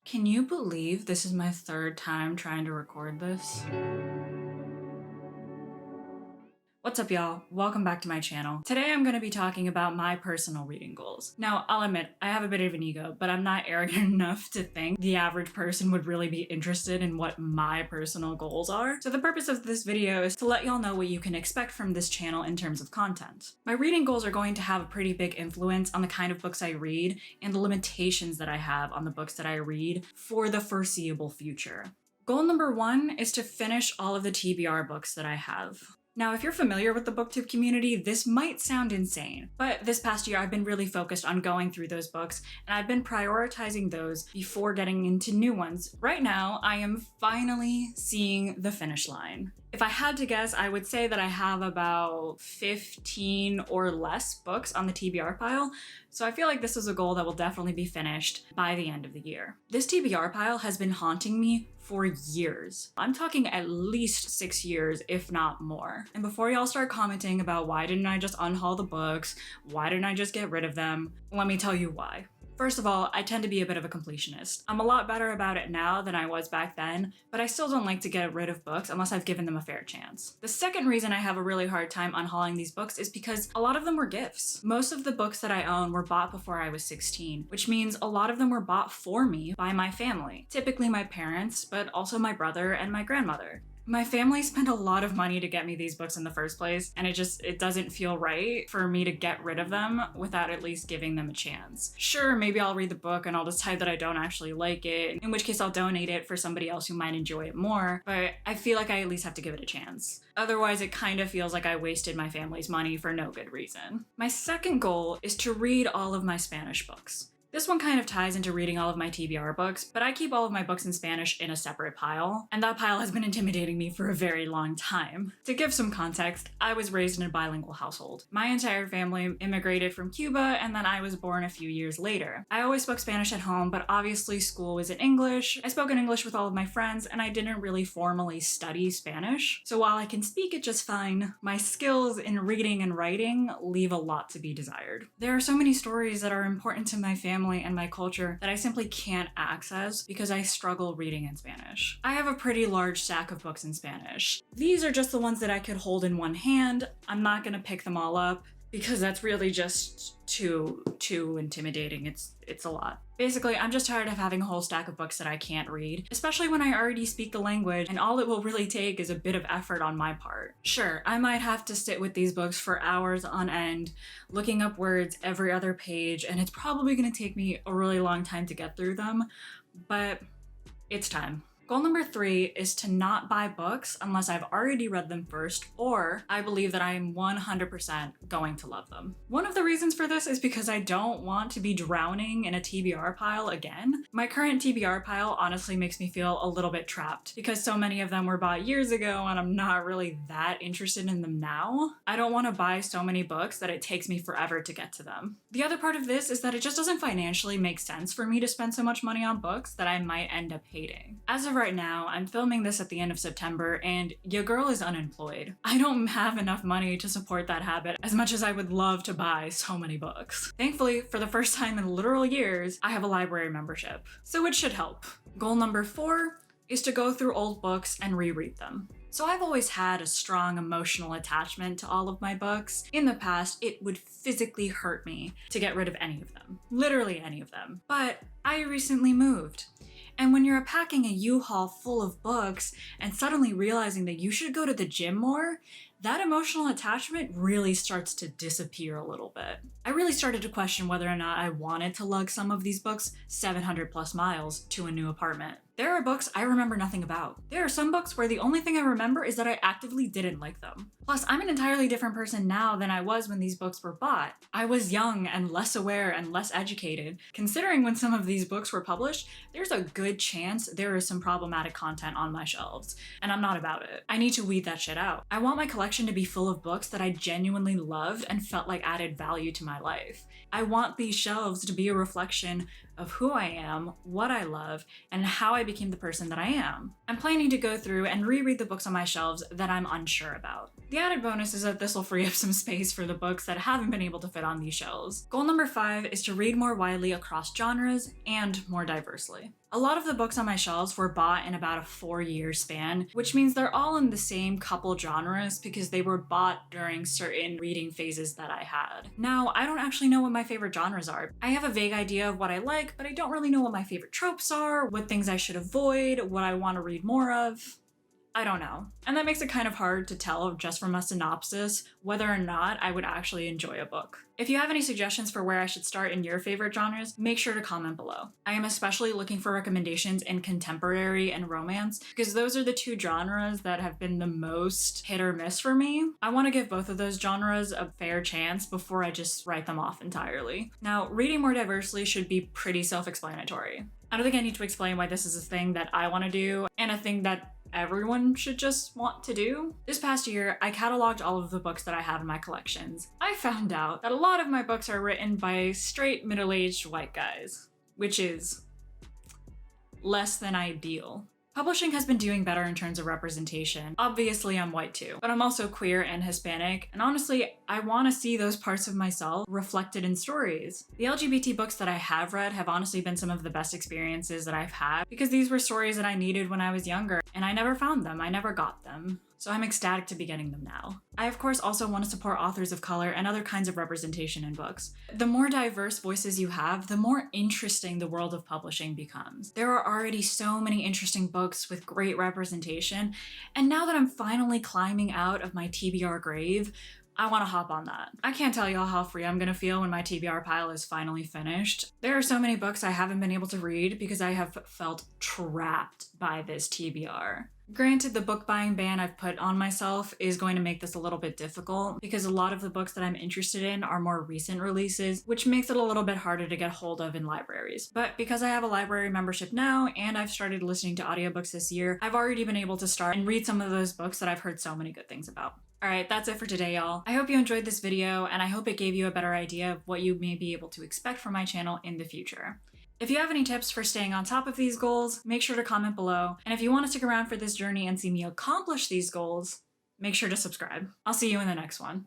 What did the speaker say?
Can you believe this is my third time trying to record this? What's up, y'all? Welcome back to my channel. Today I'm going to be talking about my personal reading goals. Now, I'll admit, I have a bit of an ego, but I'm not arrogant enough to think the average person would really be interested in what my personal goals are. So the purpose of this video is to let y'all know what you can expect from this channel in terms of content. My reading goals are going to have a pretty big influence on the kind of books I read and the limitations that I have on the books that I read for the foreseeable future. Goal number 1 is to finish all of the TBR books that I have. Now, if you're familiar with the booktube community, this might sound insane, but this past year I've been really focused on going through those books, and I've been prioritizing those before getting into new ones. Right now, I am finally seeing the finish line. If I had to guess, I would say that I have about 15 or less books on the TBR pile, so I feel like this is a goal that will definitely be finished by the end of the year. This TBR pile has been haunting me for years. I'm talking at least 6 years, if not more. And before y'all start commenting about why didn't I just unhaul the books, why didn't I just get rid of them, let me tell you why. First of all, I tend to be a bit of a completionist. I'm a lot better about it now than I was back then, but I still don't like to get rid of books unless I've given them a fair chance. The second reason I have a really hard time unhauling these books is because a lot of them were gifts. Most of the books that I own were bought before I was 16, which means a lot of them were bought for me by my family, typically my parents, but also my brother and my grandmother. My family spent a lot of money to get me these books in the first place, and it doesn't feel right for me to get rid of them without at least giving them a chance. Sure, maybe I'll read the book and I'll decide that I don't actually like it, in which case I'll donate it for somebody else who might enjoy it more, but I feel like I at least have to give it a chance. Otherwise, it kind of feels like I wasted my family's money for no good reason. My second goal is to read all of my Spanish books. This one kind of ties into reading all of my TBR books, but I keep all of my books in Spanish in a separate pile, and that pile has been intimidating me for a very long time. To give some context, I was raised in a bilingual household. My entire family immigrated from Cuba, and then I was born a few years later. I always spoke Spanish at home, but obviously school was in English. I spoke in English with all of my friends, and I didn't really formally study Spanish. So while I can speak it just fine, my skills in reading and writing leave a lot to be desired. There are so many stories that are important to my family and my culture that I simply can't access because I struggle reading in Spanish. I have a pretty large stack of books in Spanish. These are just the ones that I could hold in one hand. I'm not gonna pick them all up because that's really just too intimidating. It's a lot. Basically, I'm just tired of having a whole stack of books that I can't read, especially when I already speak the language and all it will really take is a bit of effort on my part. Sure, I might have to sit with these books for hours on end, looking up words every other page, and it's probably gonna take me a really long time to get through them, but it's time. Goal number 3 is to not buy books unless I've already read them first, or I believe that I am 100% going to love them. One of the reasons for this is because I don't want to be drowning in a TBR pile again. My current TBR pile honestly makes me feel a little bit trapped because so many of them were bought years ago and I'm not really that interested in them now. I don't want to buy so many books that it takes me forever to get to them. The other part of this is that it just doesn't financially make sense for me to spend so much money on books that I might end up hating. As of right now, I'm filming this at the end of September and your girl is unemployed. I don't have enough money to support that habit as much as I would love to buy so many books. Thankfully, for the first time in literal years, I have a library membership, so it should help. Goal number 4 is to go through old books and reread them. So I've always had a strong emotional attachment to all of my books. In the past, it would physically hurt me to get rid of any of them. Literally any of them. But I recently moved. And when you're packing a U-Haul full of books and suddenly realizing that you should go to the gym more, that emotional attachment really starts to disappear a little bit. I really started to question whether or not I wanted to lug some of these books 700 plus miles to a new apartment. There are books I remember nothing about. There are some books where the only thing I remember is that I actively didn't like them. Plus, I'm an entirely different person now than I was when these books were bought. I was young and less aware and less educated. Considering when some of these books were published, there's a good chance there is some problematic content on my shelves, and I'm not about it. I need to weed that shit out. I want my collection to be full of books that I genuinely loved and felt like added value to my life. I want these shelves to be a reflection of who I am, what I love, and how I became the person that I am. I'm planning to go through and reread the books on my shelves that I'm unsure about. The added bonus is that this will free up some space for the books that haven't been able to fit on these shelves. Goal number 5 is to read more widely across genres and more diversely. A lot of the books on my shelves were bought in about a 4-year span, which means they're all in the same couple genres because they were bought during certain reading phases that I had. Now, I don't actually know what my favorite genres are. I have a vague idea of what I like, but I don't really know what my favorite tropes are, what things I should avoid, what I want to read more of. I don't know. And that makes it kind of hard to tell just from a synopsis whether or not I would actually enjoy a book. If you have any suggestions for where I should start in your favorite genres, make sure to comment below. I am especially looking for recommendations in contemporary and romance because those are the two genres that have been the most hit or miss for me. I want to give both of those genres a fair chance before I just write them off entirely. Now, reading more diversely should be pretty self-explanatory. I don't think I need to explain why this is a thing that I want to do and a thing that everyone should just want to do. This past year, I cataloged all of the books that I have in my collections. I found out that a lot of my books are written by straight middle-aged white guys, which is less than ideal. Publishing has been doing better in terms of representation. Obviously, I'm white too, but I'm also queer and Hispanic, and honestly, I want to see those parts of myself reflected in stories. The LGBT books that I have read have honestly been some of the best experiences that I've had because these were stories that I needed when I was younger, and I never found them, I never got them. So I'm ecstatic to be getting them now. I of course also want to support authors of color and other kinds of representation in books. The more diverse voices you have, the more interesting the world of publishing becomes. There are already so many interesting books with great representation, and now that I'm finally climbing out of my TBR grave, I want to hop on that. I can't tell y'all how free I'm gonna feel when my TBR pile is finally finished. There are so many books I haven't been able to read because I have felt trapped by this TBR. Granted, the book buying ban I've put on myself is going to make this a little bit difficult because a lot of the books that I'm interested in are more recent releases, which makes it a little bit harder to get hold of in libraries. But because I have a library membership now and I've started listening to audiobooks this year, I've already been able to start and read some of those books that I've heard so many good things about. Alright, that's it for today, y'all. I hope you enjoyed this video, and I hope it gave you a better idea of what you may be able to expect from my channel in the future. If you have any tips for staying on top of these goals, make sure to comment below, and if you want to stick around for this journey and see me accomplish these goals, make sure to subscribe. I'll see you in the next one.